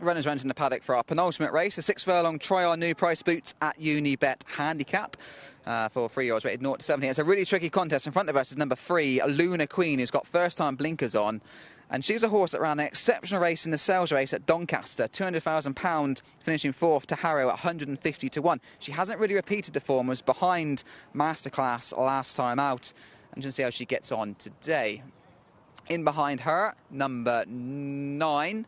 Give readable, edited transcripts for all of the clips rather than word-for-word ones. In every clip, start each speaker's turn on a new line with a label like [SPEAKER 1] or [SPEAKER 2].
[SPEAKER 1] runners runs in the paddock for our penultimate race, a 6-furlong Troy New Price Boots at Unibet Handicap for 3-year-olds rated 0 to 17. It's a really tricky contest. In front of us is number 3, Luna Queen, who's got first-time blinkers on. And she's a horse that ran an exceptional race in the sales race at Doncaster, £200,000, finishing 4th to Harrow at 150 to 1. She hasn't really repeated the form, was behind Masterclass last time out. I'm going to see how she gets on today. In behind her, number 9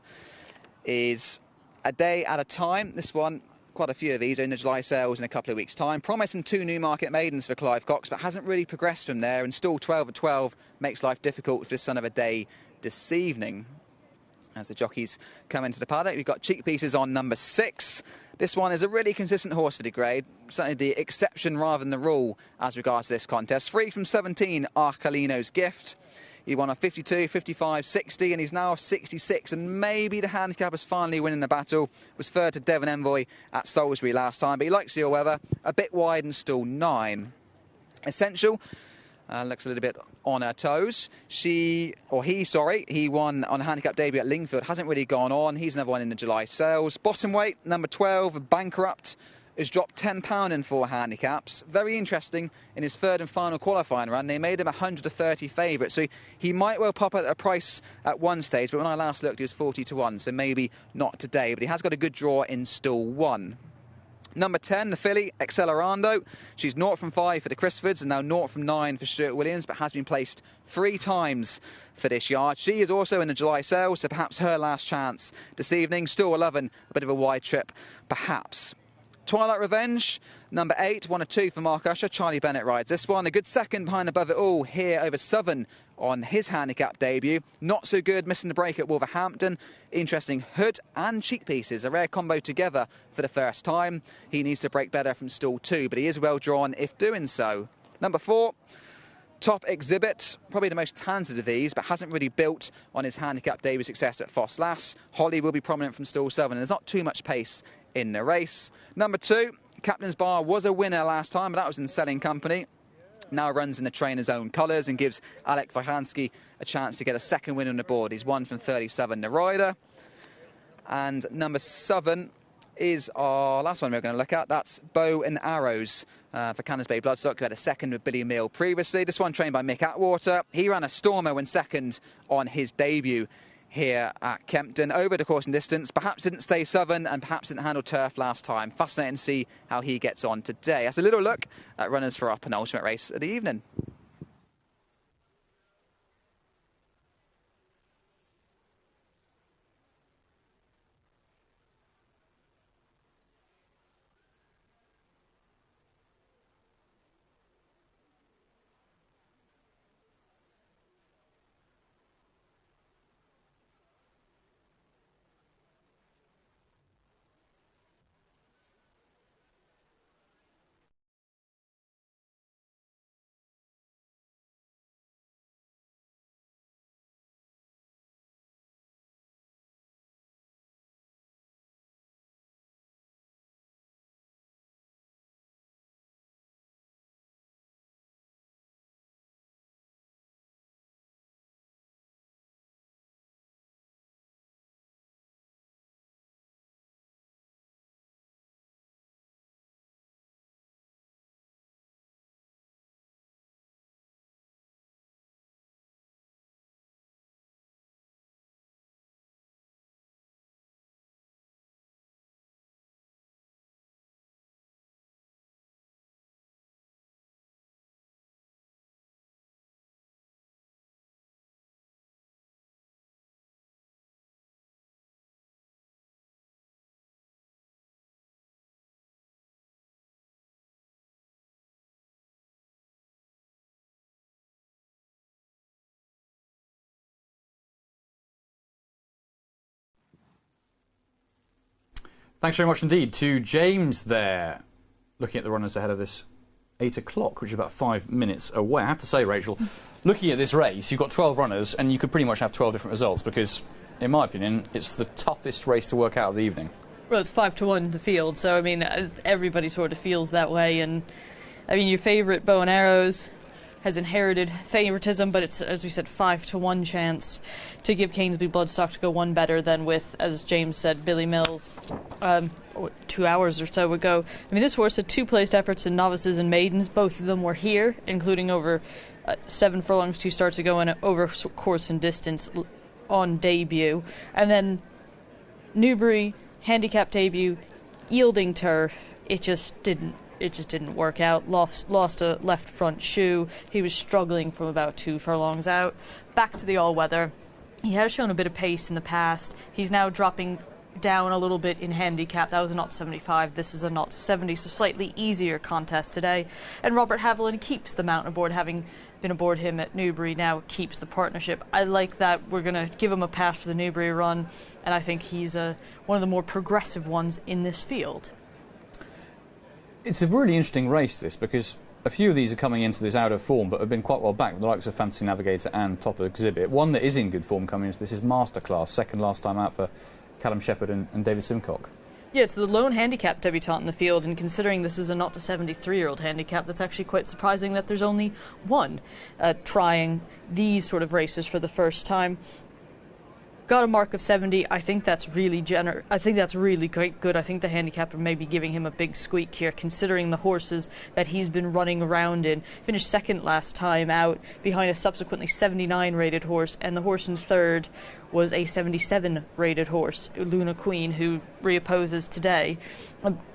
[SPEAKER 1] is A Day at a Time. This one, quite a few of these are in the July sales in a couple of weeks' time. Promising 2 Newmarket maidens for Clive Cox, but hasn't really progressed from there. And still 12 at 12 makes life difficult for the son of a day this evening. As the jockeys come into the paddock, we've got cheek pieces on number 6. This one is a really consistent horse for the grade, certainly the exception rather than the rule as regards to this contest. 3 from 17, Arcolino's Gift. He won off 52, 55, 60, and he's now off 66. And maybe the handicap is finally winning the battle. Was third to Devon Envoy at Salisbury last time, but he likes the all-weather, a bit wide and still 9. Essential. Looks a little bit on her toes. He won on a handicap debut at Lingfield. Hasn't really gone on. He's another one in the July sales. Bottom weight, number 12, Bankrupt, has dropped £10 in 4 handicaps. Very interesting, in his third and final qualifying run, they made him 130 favourite. So he might well pop at a price at one stage, but when I last looked, he was 40 to 1, so maybe not today. But he has got a good draw in stall 1. Number 10, the filly, Accelerando. She's 0 from 5 for the Chrisfords and now 0 from 9 for Stuart Williams, but has been placed 3 times for this yard. She is also in the July sales, so perhaps her last chance this evening. Still 11, a bit of a wide trip, perhaps. Twilight Revenge, number 8, 1 or 2 for Mark Usher. Charlie Bennett rides this one. A good second behind Above It All here over Southern on his handicap debut. Not so good, missing the break at Wolverhampton. Interesting hood and cheek pieces, a rare combo together for the first time. He needs to break better from stall 2, but he is well drawn if doing so. Number 4, Top Exhibit, probably the most talented of these, but hasn't really built on his handicap debut success at Foss Lass. Holly will be prominent from stall 7, and there's not too much pace in the race. Number 2, Captain's Bar was a winner last time, but that was in selling company. Now runs in the trainer's own colours and gives Alek Wajanski a chance to get a second win on the board. He's 1 from 37, the rider. And number 7 is our last one we're going to look at. That's Bow and Arrows for Cannons Bay Bloodstock, who had a second with Billy Mill previously. This one trained by Mick Atwater. He ran a stormer when second on his debut here at Kempton. Over the course and distance, perhaps didn't stay Southern and perhaps didn't handle turf last time. Fascinating to see how he gets on today. That's a little look at runners for our penultimate race of the evening.
[SPEAKER 2] Thanks very much indeed to James there, looking at the runners ahead of this 8 o'clock, which is about 5 minutes away. I have to say, Rachel, looking at this race, you've got 12 runners and you could pretty much have 12 different results because, in my opinion, it's the toughest race to work out of the evening.
[SPEAKER 3] Well, it's 5 to 1 the field, so I mean everybody sort of feels that way. And I mean your favourite Bow and Arrows has inherited favoritism, but it's, as we said, 5-1 chance to give Kingsby Bloodstock to go one better than with, as James said, Billy Mills 2 hours or so ago. I mean, this horse had 2 placed efforts in novices and maidens. Both of them were here, including over 7 furlongs 2 starts ago and over course and distance on debut. And then Newbury, handicap debut, yielding turf. It just didn't work out. Lost a left front shoe. He was struggling from about 2 furlongs out. Back to the all-weather. He has shown a bit of pace in the past. He's now dropping down a little bit in handicap. That was a 0.75. This is a 0.70, so slightly easier contest today. And Robert Haviland keeps the mount aboard, having been aboard him at Newbury, now keeps the partnership. I like that. We're going to give him a pass for the Newbury run, and I think he's one of the more progressive ones in this field.
[SPEAKER 2] It's a really interesting race, this, because a few of these are coming into this out of form, but have been quite well back, with the likes of Fantasy Navigator and Plot Exhibit. One that is in good form coming into this is Masterclass, second last time out for Callum Shepherd and David Simcock.
[SPEAKER 3] Yeah, it's the lone handicap debutant in the field, and considering this is a 0-73-year-old handicap, that's actually quite surprising that there's only one trying these sort of races for the first time. Got a mark of 70. I think that's really I think that's really quite good. I think the handicapper may be giving him a big squeak here, considering the horses that he's been running around in. Finished second last time out, behind a subsequently 79 rated horse, and the horse in third was a 77 rated horse, Luna Queen, who reopposes today.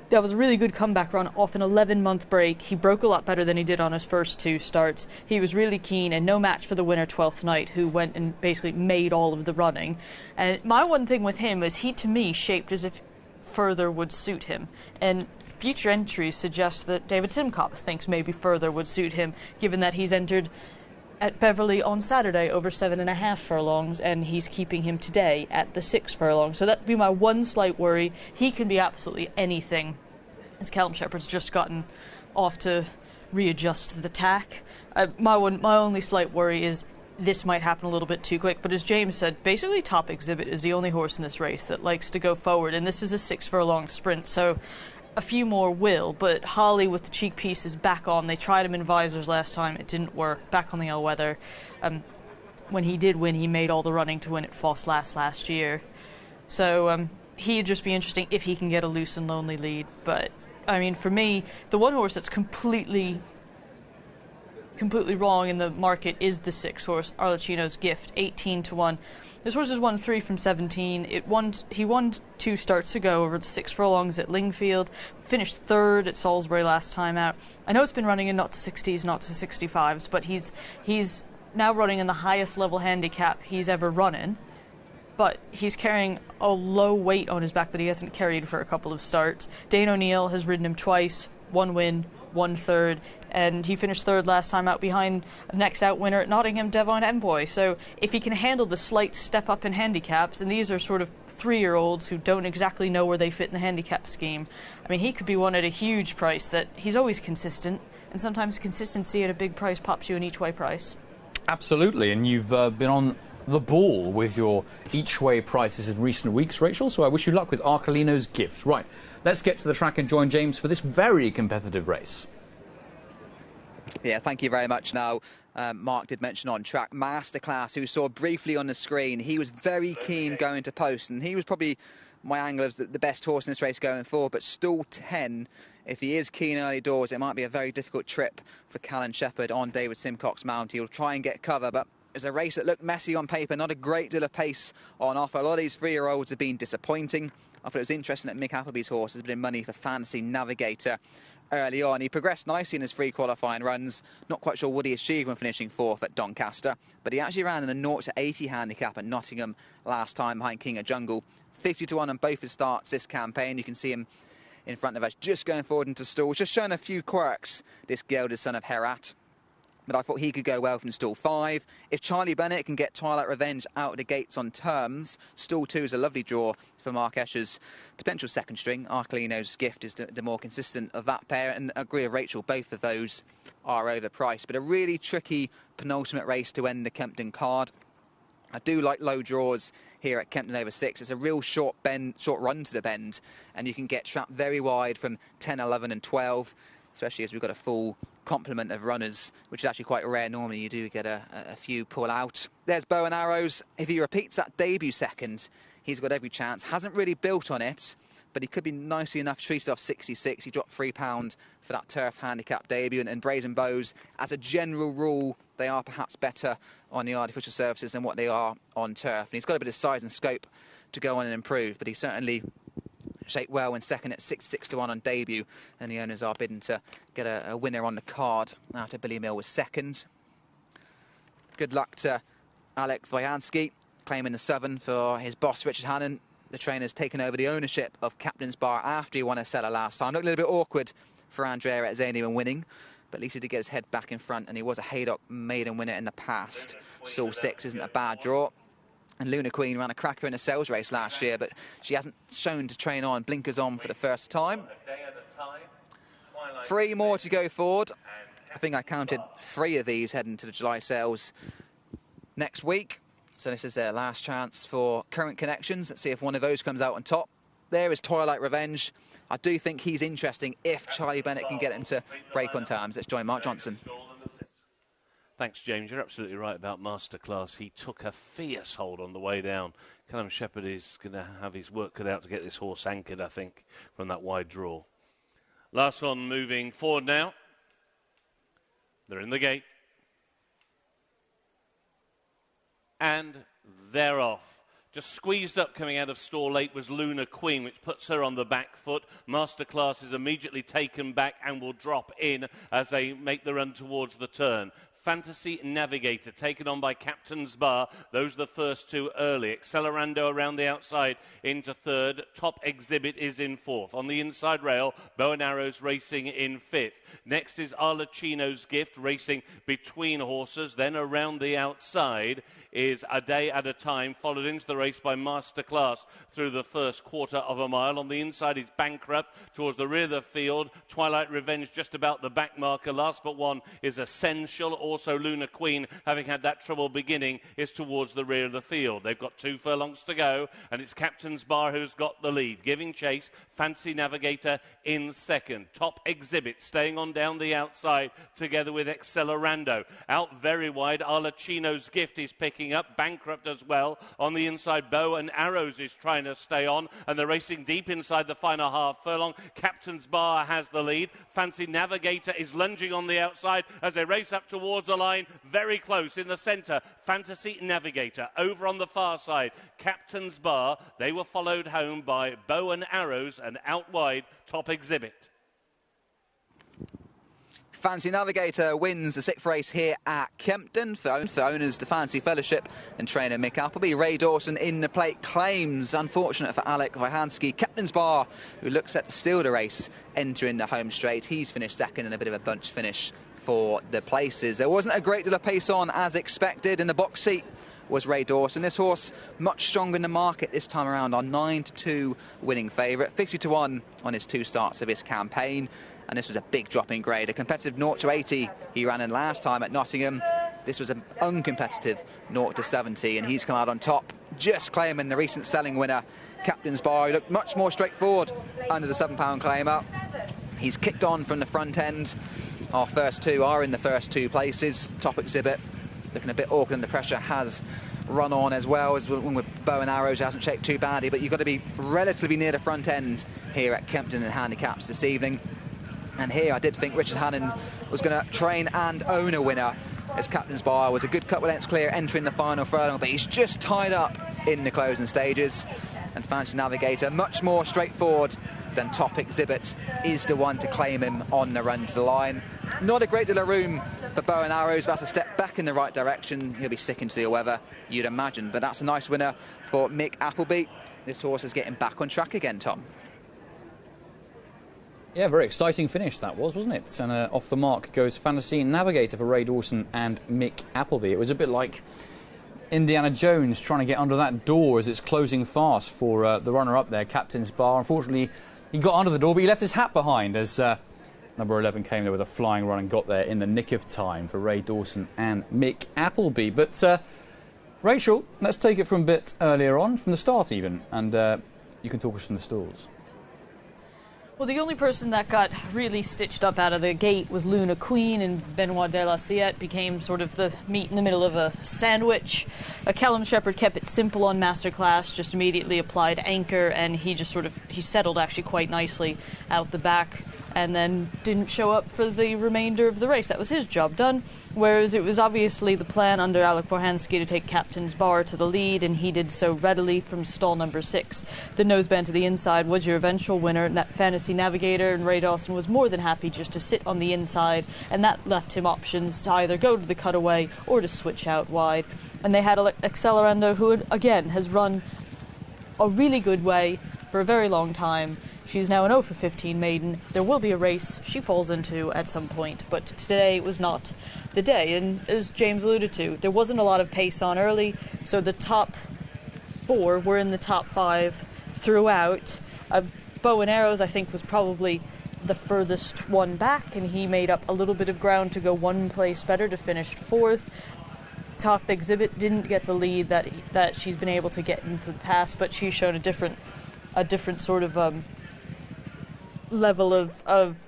[SPEAKER 3] That was a really good comeback run off an 11-month break. He broke a lot better than he did on his first 2 starts. He was really keen, and no match for the winner, 12th Night, who went and basically made all of the running. And my one thing with him is he, to me, shaped as if further would suit him. And future entries suggest that David Simcock thinks maybe further would suit him, given that he's entered at Beverley on Saturday over 7.5 furlongs, and he's keeping him today at the 6 furlongs. So that'd be my one slight worry. He can be absolutely anything, as Callum Shepherd's just gotten off to readjust to the tack. My only slight worry is this might happen a little bit too quick, but as James said, basically Top Exhibit is the only horse in this race that likes to go forward, and this is a 6 furlong sprint, so a few more will, but Holly with the cheek pieces back on. They tried him in visors last time. It didn't work. Back on the all-weather. When he did win, he made all the running to win at Foss last year. So he'd just be interesting if he can get a loose and lonely lead. But, I mean, for me, the one horse that's completely wrong in the market is the 6 horse, Arlecchino's Gift, 18-1. This horse has won 3 from 17. He won 2 starts ago over the 6 furlongs at Lingfield, finished 3rd at Salisbury last time out. I know it's been running in 0-60s, 0-65s, but he's now running in the highest level handicap he's ever run in. But he's carrying a low weight on his back that he hasn't carried for a couple of starts. Dane O'Neill has ridden him twice, 1 win, 1 third, and he finished 3rd last time out behind the next out winner at Nottingham, Devon Envoy. So if he can handle the slight step up in handicaps, and these are sort of 3-year-olds who don't exactly know where they fit in the handicap scheme, I mean, he could be one at a huge price. That he's always consistent, and sometimes consistency at a big price pops you an each-way price.
[SPEAKER 2] Absolutely, and you've been on the ball with your each-way prices in recent weeks, Rachel, so I wish you luck with Arcolino's Gift. Right, let's get to the track and join James for this very competitive race.
[SPEAKER 1] Yeah, thank you very much. Now, Mark did mention on track Masterclass, who saw briefly on the screen. He was very keen going to post, and he was probably my angle of the best horse in this race going forward. But stall 10, if he is keen early doors, it might be a very difficult trip for Callum Shepherd on David Simcock's mount. He'll try and get cover, but it was a race that looked messy on paper, not a great deal of pace on offer. A lot of these 3-year-olds have been disappointing. I thought it was interesting that Mick Appleby's horse has been in money for Fantasy Navigator early on. He progressed nicely in his 3 qualifying runs. Not quite sure what he achieved when finishing 4th at Doncaster, but he actually ran in a 0-80 handicap at Nottingham last time behind King of Jungle. 50-1 on both his starts this campaign. You can see him in front of us, just going forward into stall, just showing a few quirks, this gelded son of Herat. But I thought he could go well from stall 5. If Charlie Bennett can get Twilight Revenge out of the gates on terms, stall 2 is a lovely draw for Mark Escher's potential second string. Arcolino's Gift is the more consistent of that pair, and I agree with Rachel, both of those are overpriced. But a really tricky penultimate race to end the Kempton card. I do like low draws here at Kempton over 6. It's a real short run to the bend, and you can get trapped very wide from 10, 11 and 12. especially as we've got a full complement of runners, which is actually quite rare. Normally you do get a few pull out. There's Bow and Arrows. If he repeats that debut second, he's got every chance. Hasn't really built on it, but he could be nicely enough treated off 66. He dropped £3 for that turf handicap debut. And Brazen Bows, as a general rule, they are perhaps better on the artificial surfaces than what they are on turf. And he's got a bit of size and scope to go on and improve, but he certainly shaped well in second at 6-6-1 on debut, and the owners are bidding to get a winner on the card after Billy Mill was second. Good luck to Alek Vojanski, claiming the Southern for his boss Richard Hannon. The trainer's taken over the ownership of Captain's Bar after he won a seller last time. Looked a little bit awkward for Andrea at Zani when winning, but at least he did get his head back in front, and he was a Haydock maiden winner in the past. Saul 6 isn't a bad draw. And Luna Queen ran a cracker in a sales race last year, but she hasn't shown to train on. Blinkers on for the first time. 3 more to go forward. I think I counted 3 of these heading to the July sales next week. So this is their last chance for current connections. Let's see if one of those comes out on top. There is Twilight Revenge. I do think he's interesting if Charlie Bennett can get him to break on terms. Let's join Mark Johnson.
[SPEAKER 4] Thanks, James. You're absolutely right about Masterclass. He took a fierce hold on the way down. Callum Shepherd is going to have his work cut out to get this horse anchored, I think, from that wide draw. Last one moving forward now. They're in the gate. And they're off. Just squeezed up coming out of stall 8 was Luna Queen, which puts her on the back foot. Masterclass is immediately taken back and will drop in as they make the run towards the turn. Fantasy Navigator, taken on by Captain's Bar. Those are the first 2 early. Accelerando around the outside into third. Top Exhibit is in fourth. On the inside rail, Bow and Arrows racing in fifth. Next is Arlecchino's Gift, racing between horses. Then around the outside is A Day at a Time, followed into the race by Masterclass through the first quarter of a mile. On the inside is Bankrupt towards the rear of the field. Twilight Revenge just about the back marker. Last but one is Essential. Also Luna Queen, having had that trouble beginning, is towards the rear of the field. They've got 2 furlongs to go, and it's Captain's Bar who's got the lead. Giving chase, Fancy Navigator in second. Top Exhibit staying on down the outside together with Accelerando. Out very wide, Arlecchino's Gift is picking up. Bankrupt as well. On the inside, Bow and Arrows is trying to stay on, and they're racing deep inside the final half furlong. Captain's Bar has the lead. Fancy Navigator is lunging on the outside as they race up towards the line, very close in the centre. Fantasy Navigator over on the far side. Captain's Bar, they were followed home by Bow and Arrows, and out wide, Top Exhibit.
[SPEAKER 1] Fancy Navigator wins the 6th race here at Kempton for owners the Fancy Fellowship and trainer Mick Appleby. Ray Dawson in the plate claims, unfortunate for Alek Vojanski. Captain's Bar, who looks at the steal the race, entering the home straight. He's finished second in a bit of a bunch finish for the places. There wasn't a great deal of pace on as expected. In the box seat was Ray Dawson. This horse much stronger in the market this time around, our 9-2 winning favourite, 50-1 on his 2 starts of his campaign. And this was a big drop in grade. A competitive 0-80 he ran in last time at Nottingham. This was an uncompetitive 0-70, and he's come out on top, just claiming the recent selling winner, Captain's Bar. He looked much more straightforward under the £7 claimer. He's kicked on from the front end. Our first 2 are in the first 2 places. Top Exhibit looking a bit awkward, and the pressure has run on as well as with Bow and Arrows. It hasn't shaped too badly, but you've got to be relatively near the front end here at Kempton in handicaps this evening. And here I did think Richard Hannon was going to train and own a winner, as Captain's Bar was a good couple of lengths clear entering the final furlong, but he's just tied up in the closing stages. And Fancy Navigator, much more straightforward than Top Exhibit, is the one to claim him on the run to the line. Not a great deal of room for Bow and Arrows, but that's a step back in the right direction. He'll be sticking to the weather, you'd imagine. But that's a nice winner for Mick Appleby. This horse is getting back on track again, Tom.
[SPEAKER 2] Yeah, very exciting finish that was, wasn't it? And off the mark goes Fantasy Navigator for Ray Dawson and Mick Appleby. It was a bit like Indiana Jones trying to get under that door as it's closing fast for the runner-up there, Captain's Bar. Unfortunately, he got under the door, but he left his hat behind as number 11 came there with a flying run and got there in the nick of time for Ray Dawson and Mick Appleby. But, Rachel, let's take it from a bit earlier on, from the start even, and you can talk us from the stalls.
[SPEAKER 3] Well, the only person that got really stitched up out of the gate was Luna Queen, and Benoit de la Siette became sort of the meat in the middle of a sandwich. Callum Shepherd kept it simple on Masterclass, just immediately applied anchor, and he settled actually quite nicely out the back, and then didn't show up for the remainder of the race. That was his job done. Whereas it was obviously the plan under Alec Bohanski to take Captain's Bar to the lead, and he did so readily from stall number 6. The noseband to the inside was your eventual winner, Fantasy Navigator, and Ray Dawson was more than happy just to sit on the inside, and that left him options to either go to the cutaway or to switch out wide. And they had Accelerando, who again has run a really good way for a very long time. She's now an 0 for 15 maiden. There will be a race she falls into at some point, but today was not the day. And as James alluded to, there wasn't a lot of pace on early, so the top 4 were in the top 5 throughout. Bow and Arrows, I think, was probably the furthest one back, and he made up a little bit of ground to go one place better to finish 4th. Top Exhibit didn't get the lead that she's been able to get into the past, but she's shown a different sort of level of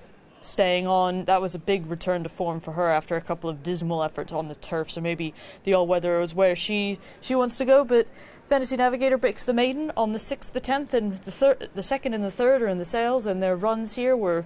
[SPEAKER 3] staying on. That was a big return to form for her after a couple of dismal efforts on the turf, so maybe the all-weather was where she wants to go. But Fantasy Navigator breaks the maiden on the 6th, the 10th, and the 2nd and the 3rd are in the sails, and their runs here were